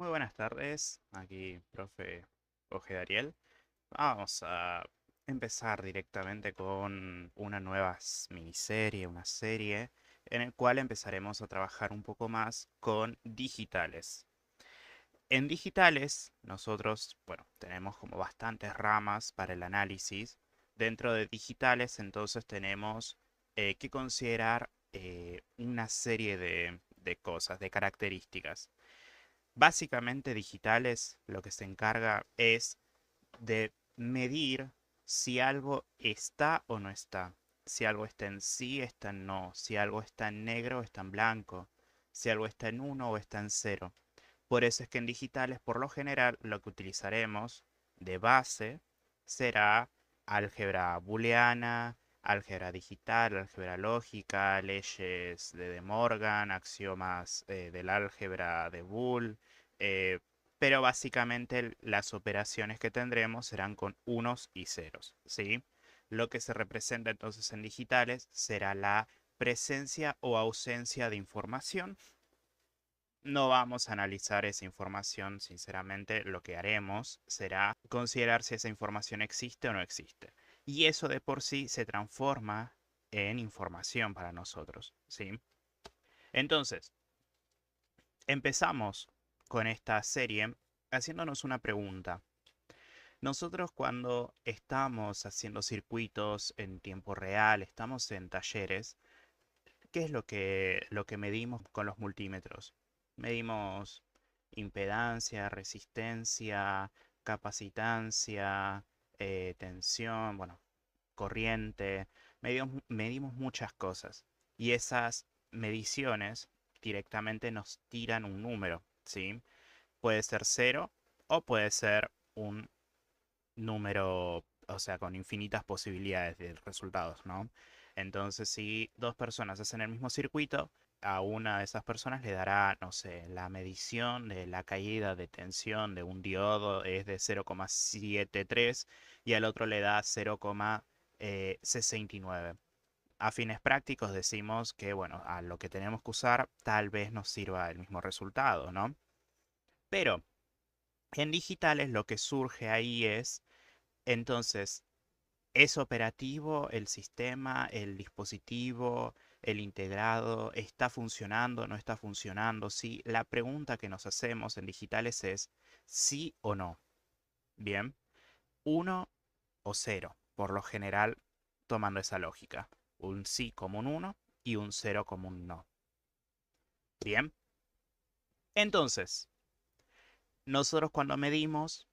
Muy buenas tardes, aquí profe Oje Dariel. Vamos a empezar directamente con una nueva miniserie, una serie en el cual empezaremos a trabajar un poco más con digitales. En digitales, nosotros, bueno, tenemos como bastantes ramas para el análisis. Dentro de digitales, entonces tenemos que considerar una serie de cosas, de características. Básicamente digitales lo que se encarga es de medir si algo está o no está, si algo está en sí, está en no, si algo está en negro o está en blanco, si algo está en uno o está en cero. Por eso es que en digitales, por lo general, lo que utilizaremos de base será álgebra booleana, álgebra digital, álgebra lógica, leyes de De Morgan, axiomas del álgebra de Boole, eh, pero básicamente las operaciones que tendremos serán con unos y ceros, ¿sí? Lo que se representa entonces en digitales será la presencia o ausencia de información. No vamos a analizar esa información, sinceramente, lo que haremos será considerar si esa información existe o no existe. Y eso de por sí se transforma en información para nosotros, ¿sí? Entonces, empezamos con esta serie haciéndonos una pregunta. Nosotros cuando estamos haciendo circuitos en tiempo real, estamos en talleres, ¿qué es lo que medimos con los multímetros? Medimos impedancia, resistencia, capacitancia, tensión, bueno, corriente, medimos muchas cosas. Y esas mediciones directamente nos tiran un número, ¿sí? Puede ser cero o puede ser un número, o sea, con infinitas posibilidades de resultados, ¿no? Entonces, si dos personas hacen el mismo circuito, a una de esas personas le dará, no sé, la medición de la caída de tensión de un diodo es de 0,73 y al otro le da 0,69. A fines prácticos decimos que, bueno, a lo que tenemos que usar tal vez nos sirva el mismo resultado, ¿no? Pero en digitales lo que surge ahí es, entonces, ¿es operativo el sistema, el dispositivo, el integrado? ¿Está funcionando? ¿No está funcionando? Sí, la pregunta que nos hacemos en digitales es sí o no. Bien, uno o cero, por lo general tomando esa lógica. Un sí como un uno y un cero como un no. Bien, entonces, nosotros cuando medimos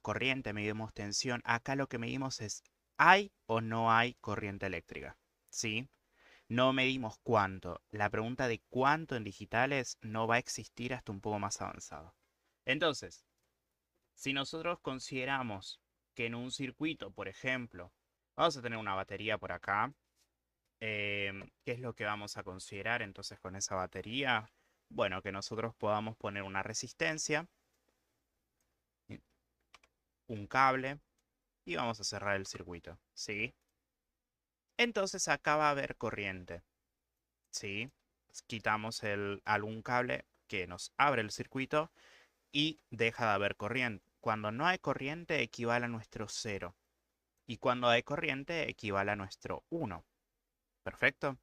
corriente, medimos tensión. Acá lo que medimos es ¿hay o no hay corriente eléctrica? ¿Sí? No medimos cuánto. La pregunta de cuánto en digitales no va a existir hasta un poco más avanzado. Entonces, si nosotros consideramos que en un circuito, por ejemplo, vamos a tener una batería por acá, ¿qué es lo que vamos a considerar entonces con esa batería? Bueno, que nosotros podamos poner una resistencia, un cable y vamos a cerrar el circuito, ¿sí? Entonces acá va a haber corriente, ¿sí? Quitamos algún cable que nos abre el circuito y deja de haber corriente. Cuando no hay corriente equivale a nuestro cero y cuando hay corriente equivale a nuestro uno. Perfecto.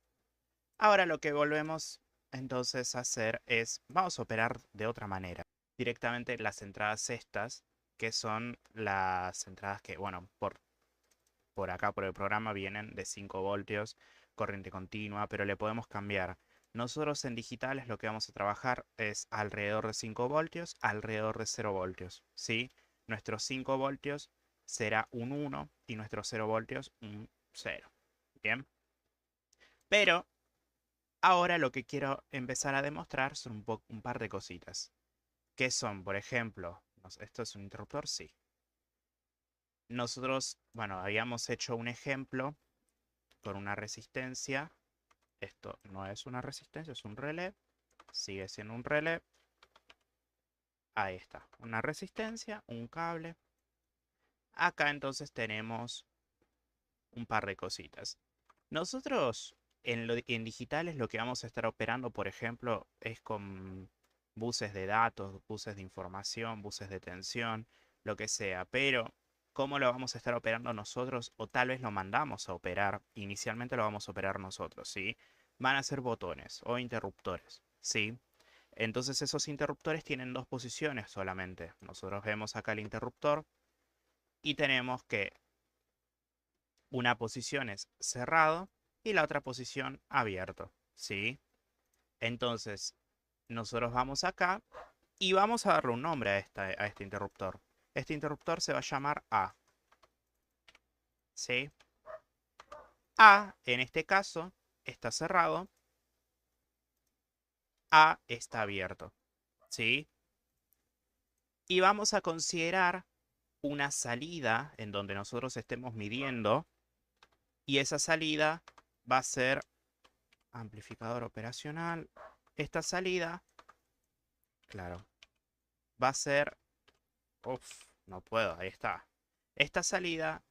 Ahora lo que volvemos entonces a hacer es, vamos a operar de otra manera. Directamente las entradas estas, que son las entradas que, bueno, por acá, por el programa, vienen de 5 voltios, corriente continua, pero le podemos cambiar. Nosotros en digitales lo que vamos a trabajar es alrededor de 5 voltios, alrededor de 0 voltios, ¿sí? Nuestros 5 voltios será un uno y nuestros 0 voltios un cero. Bien, pero ahora lo que quiero empezar a demostrar son un par de cositas. ¿Qué son? Por ejemplo, ¿esto es un interruptor? Sí. Nosotros, bueno, habíamos hecho un ejemplo con una resistencia. Esto no es una resistencia, es un relé. Sigue siendo un relé. Ahí está. Una resistencia, un cable. Acá entonces tenemos un par de cositas. Nosotros en digitales lo que vamos a estar operando, por ejemplo, es con buses de datos, buses de información, buses de tensión, lo que sea. Pero, ¿cómo lo vamos a estar operando nosotros? O tal vez lo mandamos a operar. Inicialmente lo vamos a operar nosotros, ¿sí? Van a ser botones o interruptores, ¿sí? Entonces esos interruptores tienen dos posiciones solamente. Nosotros vemos acá el interruptor y tenemos que una posición es cerrado y la otra posición abierto, ¿sí? Entonces nosotros vamos acá y vamos a darle un nombre a este interruptor. Este interruptor se va a llamar A, ¿sí? A, en este caso, está cerrado. A está abierto, ¿sí? Y vamos a considerar una salida en donde nosotros estemos midiendo. Y esa salida va a ser amplificador operacional. Esta salida, claro, va a ser... Uf, no puedo, ahí está. Esta salida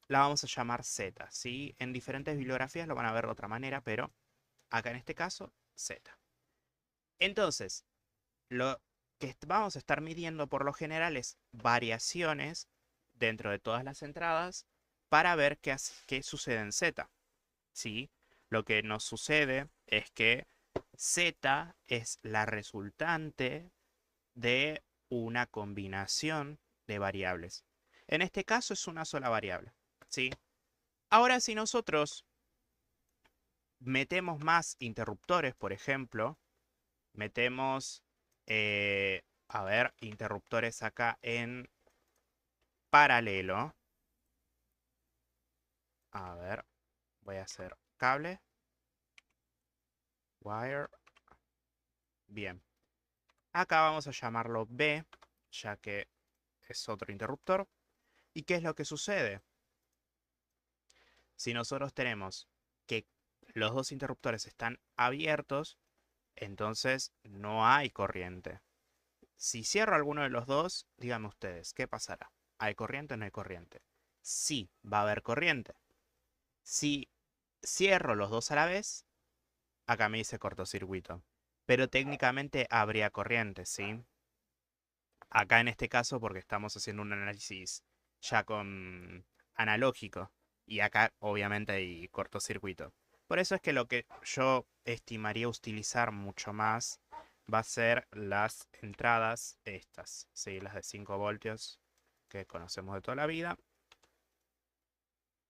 la vamos a llamar Z, ¿sí? En diferentes bibliografías lo van a ver de otra manera, pero acá en este caso, Z. Entonces, lo que vamos a estar midiendo por lo general es variaciones dentro de todas las entradas para ver qué sucede en Z, ¿sí? Lo que nos sucede es que Z es la resultante de una combinación de variables. En este caso es una sola variable, ¿sí? Ahora, si nosotros metemos más interruptores, por ejemplo, metemos, a ver, interruptores acá en paralelo. A ver, voy a hacer cable, wire. Bien. Acá vamos a llamarlo B, ya que es otro interruptor. ¿Y qué es lo que sucede? Si nosotros tenemos que los dos interruptores están abiertos, entonces no hay corriente. Si cierro alguno de los dos, díganme ustedes, ¿qué pasará? ¿Hay corriente o no hay corriente? Sí, va a haber corriente. Si cierro los dos a la vez, acá me dice cortocircuito. Pero técnicamente habría corriente, ¿sí? Acá en este caso porque estamos haciendo un análisis ya con analógico. Y acá obviamente hay cortocircuito. Por eso es que lo que yo estimaría utilizar mucho más va a ser las entradas estas, ¿sí? Las de 5 voltios que conocemos de toda la vida.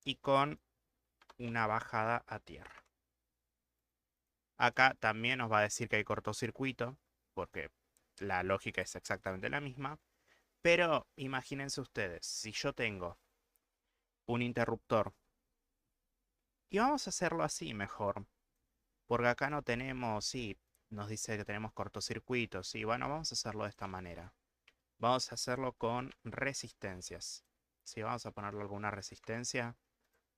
Y con una bajada a tierra. Acá también nos va a decir que hay cortocircuito, porque la lógica es exactamente la misma. Pero imagínense ustedes, si yo tengo un interruptor, y vamos a hacerlo así mejor, porque acá no tenemos, sí, nos dice que tenemos cortocircuito, sí, bueno, vamos a hacerlo de esta manera. Vamos a hacerlo con resistencias. Sí, vamos a ponerle alguna resistencia,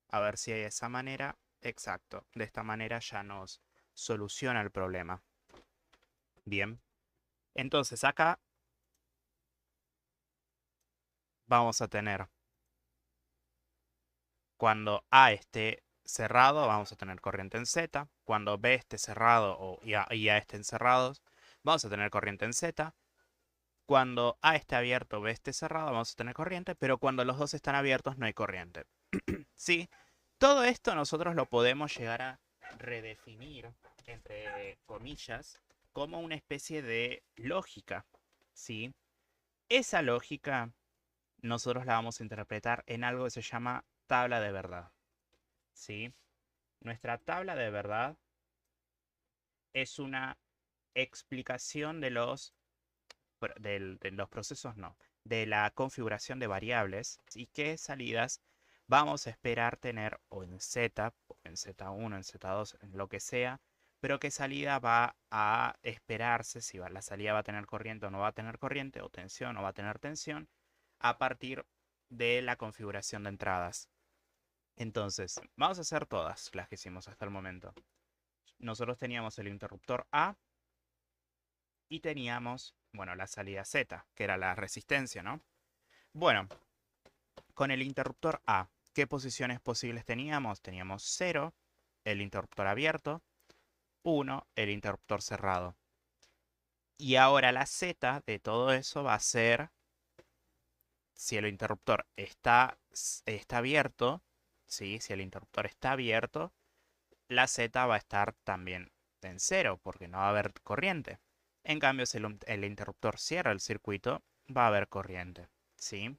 a ver si hay de esa manera. Exacto, de esta manera ya nos soluciona el problema. Bien, entonces acá vamos a tener, cuando A esté cerrado, vamos a tener corriente en Z. Cuando B esté cerrado y A estén cerrados, vamos a tener corriente en Z. Cuando A esté abierto, B esté cerrado, vamos a tener corriente, pero cuando los dos están abiertos no hay corriente. ¿Sí? Todo esto nosotros lo podemos llegar a redefinir, entre comillas, como una especie de lógica. ¿Sí? Esa lógica nosotros la vamos a interpretar en algo que se llama tabla de verdad. ¿Sí? Nuestra tabla de verdad es una explicación de los procesos, no, de la configuración de variables y qué salidas vamos a esperar tener o en Z, o en Z1, en Z2, en lo que sea, pero qué salida va a esperarse, si la salida va a tener corriente o no va a tener corriente, o tensión o va a tener tensión, a partir de la configuración de entradas. Entonces, vamos a hacer todas las que hicimos hasta el momento. Nosotros teníamos el interruptor A y teníamos, bueno, la salida Z, que era la resistencia, ¿no? Bueno, con el interruptor A, ¿qué posiciones posibles teníamos? Teníamos 0, el interruptor abierto, 1, el interruptor cerrado. Y ahora la Z de todo eso va a ser, si el interruptor está abierto, ¿sí? Si el interruptor está abierto, la Z va a estar también en cero, porque no va a haber corriente. En cambio, si el interruptor cierra el circuito, va a haber corriente, ¿sí?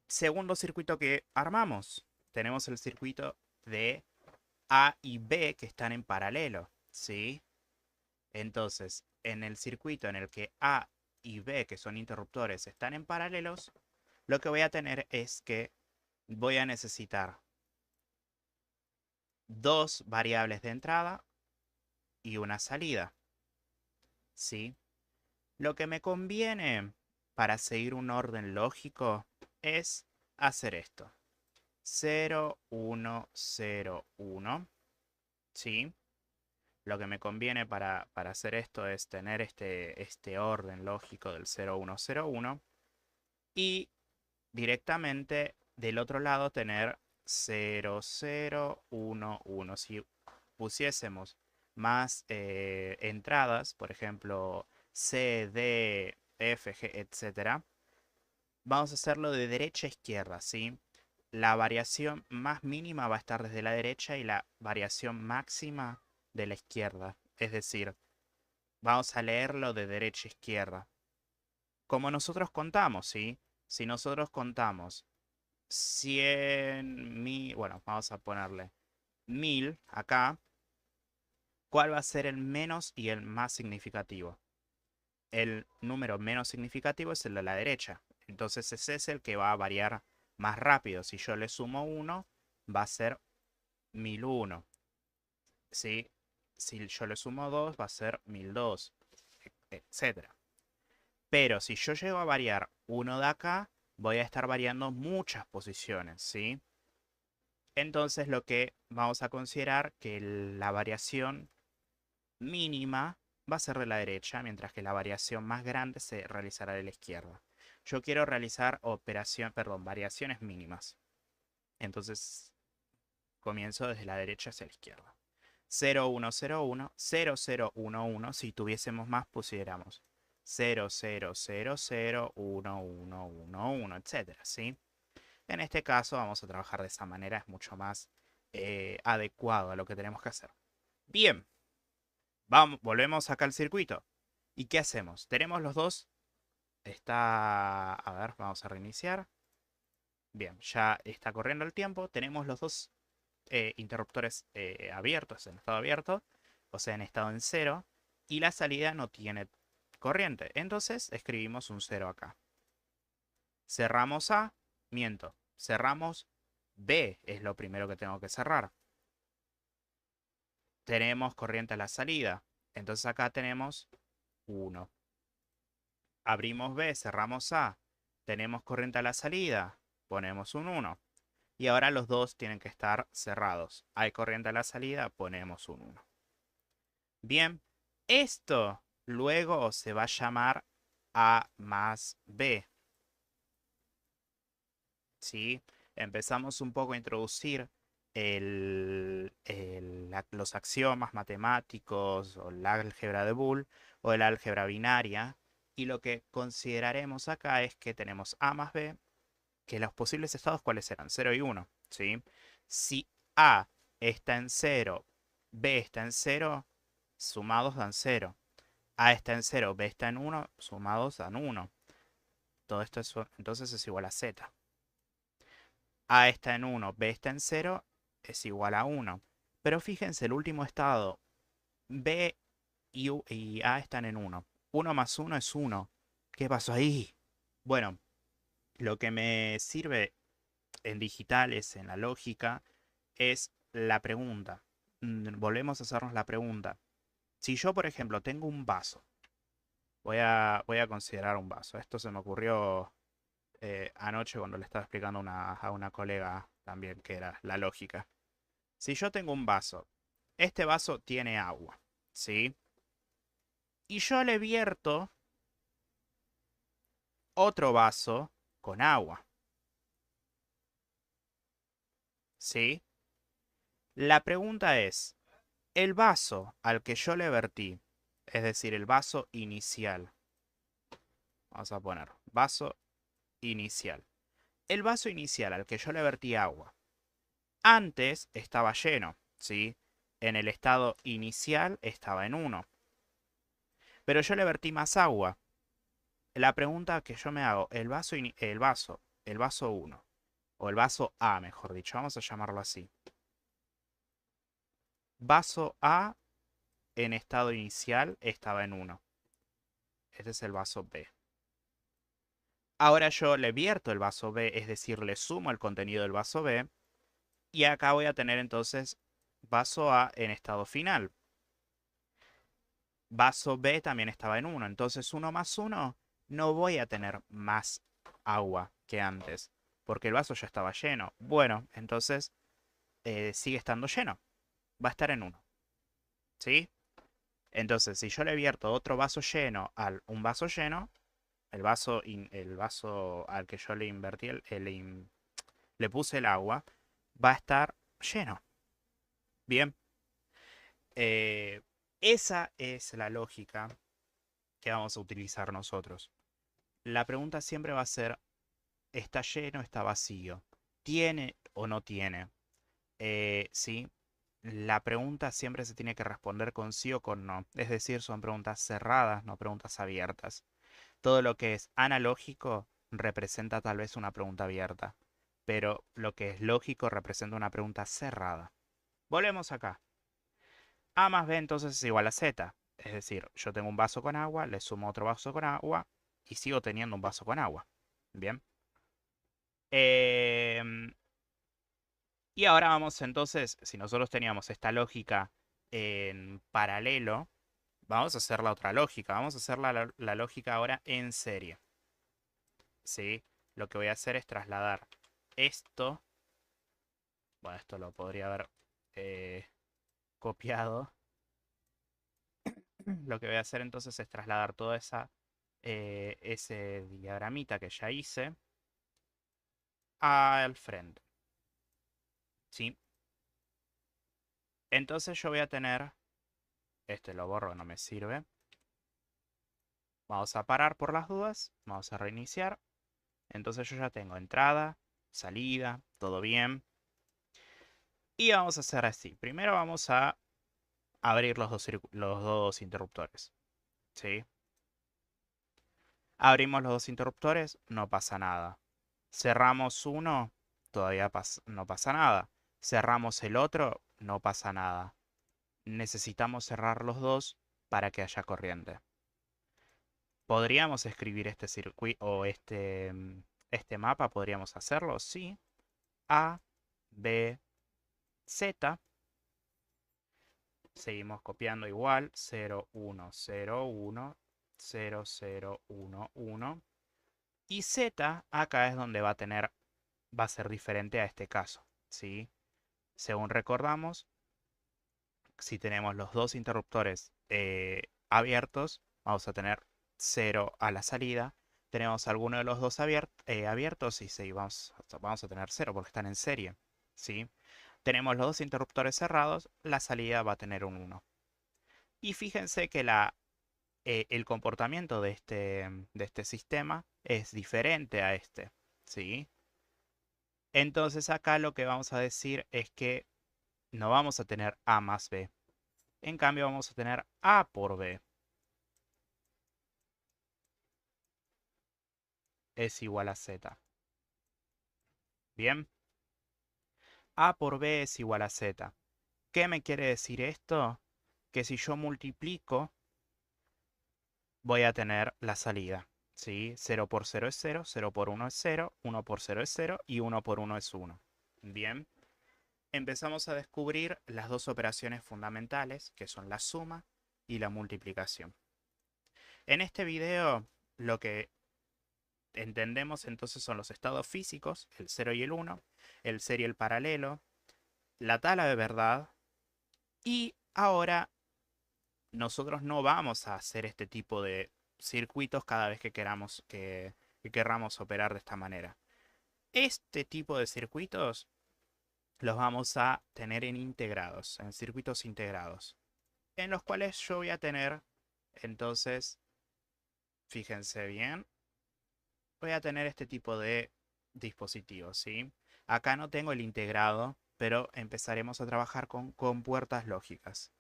Segundo circuito que armamos, tenemos el circuito de A y B que están en paralelo, ¿sí? Entonces, en el circuito en el que A y B, que son interruptores, están en paralelos, lo que voy a tener es que voy a necesitar dos variables de entrada y una salida, ¿sí? Lo que me conviene para seguir un orden lógico es hacer esto. 0, 1, 0, 1, ¿sí? Lo que me conviene para hacer esto es tener este orden lógico del 0, 1, 0, 1 y directamente del otro lado tener 0, 0, 1, 1. Si pusiésemos más entradas, por ejemplo, C, D, F, G, etcétera, vamos a hacerlo de derecha a izquierda, ¿sí? La variación más mínima va a estar desde la derecha y la variación máxima de la izquierda. Es decir, vamos a leerlo de derecha a izquierda. Como nosotros contamos, ¿sí? Si nosotros contamos 100.000, bueno, vamos a ponerle 1000 acá, ¿cuál va a ser el menos y el más significativo? El número menos significativo es el de la derecha. Entonces ese es el que va a variar más rápido. Si yo le sumo 1, va a ser 1001. ¿Sí? Si yo le sumo 2, va a ser 1002, etc. Pero si yo llego a variar 1 de acá, voy a estar variando muchas posiciones, ¿sí? Entonces lo que vamos a considerar que la variación mínima va a ser de la derecha, mientras que la variación más grande se realizará de la izquierda. Yo quiero realizar variaciones mínimas. Entonces comienzo desde la derecha hacia la izquierda. 0, 1, 0, 1, 0, 0, 1, 1. Si tuviésemos más, pusiéramos 0, 0, 0, 0, 1, 1, 1, 1, etcétera, ¿sí? En este caso vamos a trabajar de esa manera, es mucho más adecuado a lo que tenemos que hacer. Bien, vamos, volvemos acá al circuito. ¿Y qué hacemos? Tenemos los dos. A ver, vamos a reiniciar. Bien, ya está corriendo el tiempo. Tenemos los dos interruptores abiertos, en estado abierto, o sea, en estado en cero. Y la salida no tiene corriente. Entonces escribimos un 0 acá. Cerramos A, miento. Cerramos B, es lo primero que tengo que cerrar. Tenemos corriente a la salida. Entonces acá tenemos 1. Abrimos B, cerramos A. Tenemos corriente a la salida. Ponemos un 1. Y ahora los dos tienen que estar cerrados. Hay corriente a la salida, ponemos un 1. Bien, esto luego se va a llamar A más B. ¿Sí? Empezamos un poco a introducir los axiomas matemáticos o la álgebra de Boole o el álgebra binaria. Y lo que consideraremos acá es que tenemos A más B, que los posibles estados ¿cuáles eran? 0 y 1. ¿Sí? Si A está en 0, B está en 0, sumados dan 0. A está en 0, B está en 1, sumados dan 1. Todo esto entonces es igual a Z. A está en 1, B está en 0, es igual a 1. Pero fíjense, el último estado, B y A están en 1. 1 más 1 es 1. ¿Qué pasó ahí? Bueno, lo que me sirve en digitales, en la lógica, es la pregunta. Volvemos a hacernos la pregunta. Si yo, por ejemplo, tengo un vaso, voy a considerar un vaso. Esto se me ocurrió anoche cuando le estaba explicando a una colega también, que era la lógica. Si yo tengo un vaso, este vaso tiene agua, ¿sí? Y yo le vierto otro vaso con agua, ¿sí? La pregunta es, ¿el vaso al que yo le vertí es decir, el vaso inicial. Vamos a poner vaso inicial. El vaso inicial al que yo le vertí agua, antes estaba lleno, ¿sí? En el estado inicial estaba en 1. Pero yo le vertí más agua. La pregunta que yo me hago, el vaso 1, o el vaso A, mejor dicho, vamos a llamarlo así. Vaso A en estado inicial estaba en 1. Este es el vaso B. Ahora yo le vierto el vaso B, es decir, le sumo el contenido del vaso B. Y acá voy a tener entonces vaso A en estado final. Vaso B también estaba en 1. Entonces 1 más 1 no voy a tener más agua que antes. Porque el vaso ya estaba lleno. Bueno, entonces sigue estando lleno. Va a estar en 1. ¿Sí? Entonces, si yo le vierto otro vaso lleno a un vaso lleno, el vaso al que yo le invertí, le puse el agua, va a estar lleno. Bien. Eh, esa es la lógica que vamos a utilizar nosotros. La pregunta siempre va a ser, ¿está lleno o está vacío? ¿Tiene o no tiene? ¿Sí? La pregunta siempre se tiene que responder con sí o con no. Es decir, son preguntas cerradas, no preguntas abiertas. Todo lo que es analógico representa tal vez una pregunta abierta, pero lo que es lógico representa una pregunta cerrada. Volvemos acá. A más B entonces es igual a Z. Es decir, yo tengo un vaso con agua, le sumo otro vaso con agua y sigo teniendo un vaso con agua. Bien. Y ahora vamos entonces, si nosotros teníamos esta lógica en paralelo, vamos a hacer la otra lógica. Vamos a hacer la lógica ahora en serie. ¿Sí? Lo que voy a hacer es trasladar esto. Bueno, esto lo podría haber copiado. Lo que voy a hacer entonces es trasladar toda ese diagramita que ya hice al frente. ¿Sí? Entonces yo voy a tener... Este lo borro, no me sirve. Vamos a parar por las dudas. Vamos a reiniciar. Entonces yo ya tengo entrada, salida, todo bien. Y vamos a hacer así. Primero vamos a abrir los dos interruptores. ¿Sí? Abrimos los dos interruptores, no pasa nada. Cerramos uno, todavía no pasa nada. Cerramos el otro, no pasa nada. Necesitamos cerrar los dos para que haya corriente. ¿Podríamos escribir este circuito o este mapa? ¿Podríamos hacerlo? Sí. A, B, Z. Seguimos copiando igual. 0, 1, 0, 1, 0, 0, 1, 1. Y Z acá es donde va a ser diferente a este caso. ¿Sí? Según recordamos, si tenemos los dos interruptores abiertos, vamos a tener 0 a la salida. Tenemos alguno de los dos abiertos y sí, vamos a tener 0 porque están en serie. ¿Sí? Tenemos los dos interruptores cerrados, la salida va a tener un 1. Y fíjense que el comportamiento de este sistema es diferente a este. ¿Sí? Entonces acá lo que vamos a decir es que no vamos a tener A más B. En cambio vamos a tener A por B es igual a Z. Bien, A por B es igual a Z. ¿Qué me quiere decir esto? Que si yo multiplico, voy a tener la salida. ¿Sí? 0 por 0 es 0, 0 por 1 es 0, 1 por 0 es 0 y 1 por 1 es 1. Bien, empezamos a descubrir las dos operaciones fundamentales, que son la suma y la multiplicación. En este video, lo que entendemos entonces son los estados físicos, el 0 y el 1, el ser y el paralelo, la tabla de verdad, y ahora nosotros no vamos a hacer este tipo de circuitos cada vez que querramos operar de esta manera. Este tipo de circuitos los vamos a tener en circuitos integrados, en los cuales yo voy a tener Entonces, fíjense bien, voy a tener este tipo de dispositivos, ¿sí? Acá no tengo el integrado, pero empezaremos a trabajar con compuertas lógicas.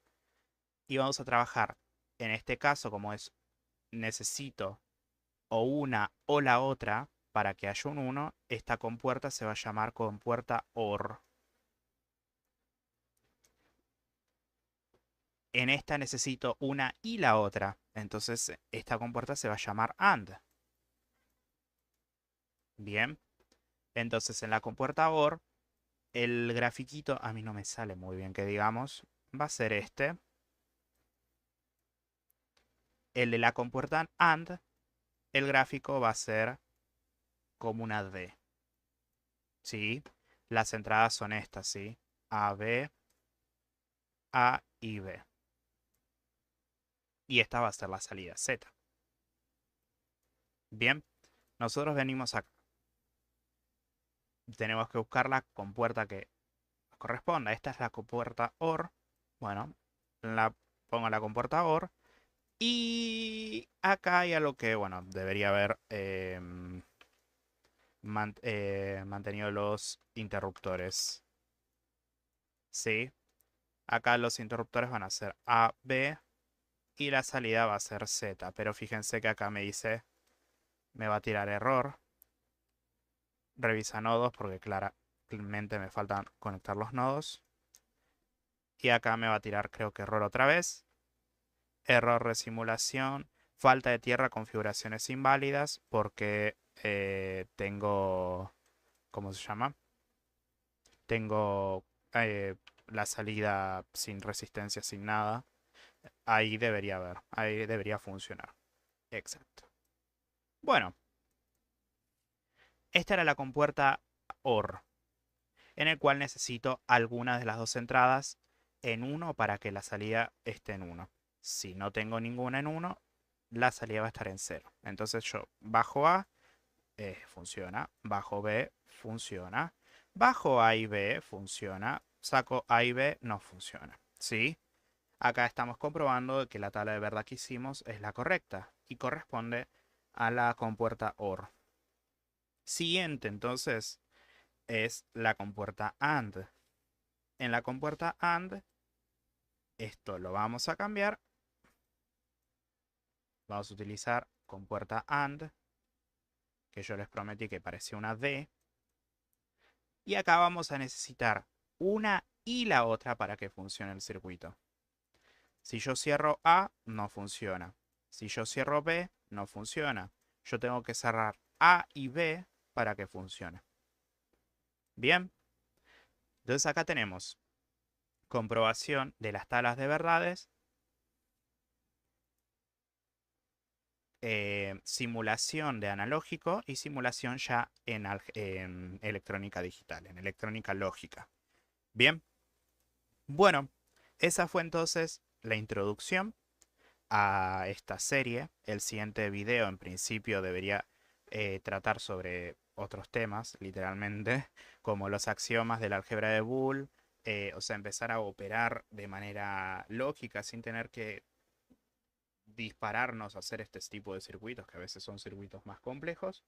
Y vamos a trabajar, en este caso, como es necesito o una o la otra para que haya un 1, esta compuerta se va a llamar compuerta OR. En esta necesito una y la otra, entonces esta compuerta se va a llamar AND. Bien, entonces en la compuerta OR, el grafiquito, a mí no me sale muy bien que digamos, va a ser este. El de la compuerta AND, el gráfico va a ser como una D. ¿Sí? Las entradas son estas, ¿sí? A, B, A y B. Y esta va a ser la salida Z. Bien, nosotros venimos acá. Tenemos que buscar la compuerta que corresponda. Esta es la compuerta OR. Bueno, pongo la compuerta OR. Y acá hay algo que, bueno, debería haber mantenido los interruptores. ¿Sí? Acá los interruptores van a ser A, B y la salida va a ser Z. Pero fíjense que acá me dice, me va a tirar error. Revisa nodos porque claramente me faltan conectar los nodos. Y acá me va a tirar creo que error otra vez. Error de simulación. Falta de tierra, configuraciones inválidas porque tengo, ¿cómo se llama? Tengo la salida sin resistencia, sin nada. Ahí debería haber, ahí debería funcionar. Exacto. Bueno, esta era la compuerta OR, en el cual necesito algunas de las dos entradas en 1 para que la salida esté en 1. Si no tengo ninguna en 1, la salida va a estar en 0. Entonces yo bajo A, funciona, bajo B, funciona, bajo A y B, funciona, saco A y B, no funciona. ¿Sí? Acá estamos comprobando que la tabla de verdad que hicimos es la correcta y corresponde a la compuerta OR. Siguiente, entonces, es la compuerta AND. En la compuerta AND, esto lo vamos a cambiar. Vamos a utilizar compuerta AND, que yo les prometí que parecía una D. Y acá vamos a necesitar una y la otra para que funcione el circuito. Si yo cierro A, no funciona. Si yo cierro B, no funciona. Yo tengo que cerrar A y B para que funcione. Bien, entonces acá tenemos comprobación de las tablas de verdades, simulación de analógico y simulación ya en electrónica digital, en electrónica lógica. Bien, bueno, esa fue entonces la introducción a esta serie. El siguiente video en principio debería tratar sobre otros temas, literalmente, como los axiomas de la álgebra de Boole, o sea, empezar a operar de manera lógica sin tener que dispararnos a hacer este tipo de circuitos, que a veces son circuitos más complejos.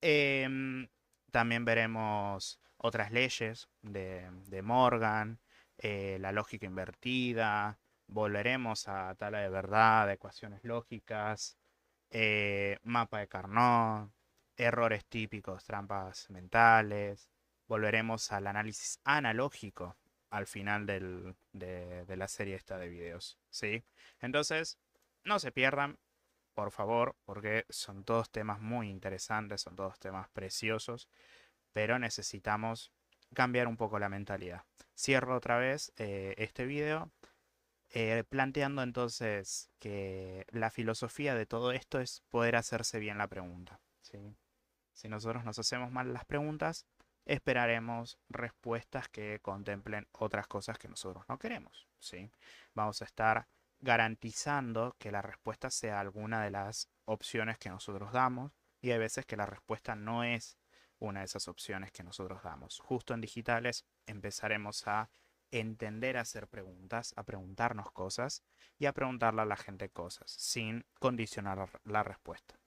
Em, También veremos otras leyes de Morgan, la lógica invertida, volveremos a tabla de verdad, ecuaciones lógicas, mapa de Carnot, errores típicos, trampas mentales, volveremos al análisis analógico al final de la serie esta de videos, ¿sí? Entonces, no se pierdan, por favor, porque son todos temas muy interesantes, son todos temas preciosos, pero necesitamos cambiar un poco la mentalidad. Cierro otra vez este video planteando entonces que la filosofía de todo esto es poder hacerse bien la pregunta, ¿sí? Si nosotros nos hacemos mal las preguntas, esperaremos respuestas que contemplen otras cosas que nosotros no queremos, ¿sí? Vamos a estar garantizando que la respuesta sea alguna de las opciones que nosotros damos y hay veces que la respuesta no es una de esas opciones que nosotros damos. Justo en digitales empezaremos a entender a hacer preguntas, a preguntarnos cosas y a preguntarle a la gente cosas, sin condicionar la respuesta.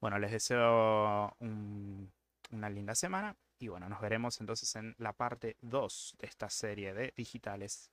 Bueno, les deseo una linda semana y bueno, nos veremos entonces en la parte 2 de esta serie de digitales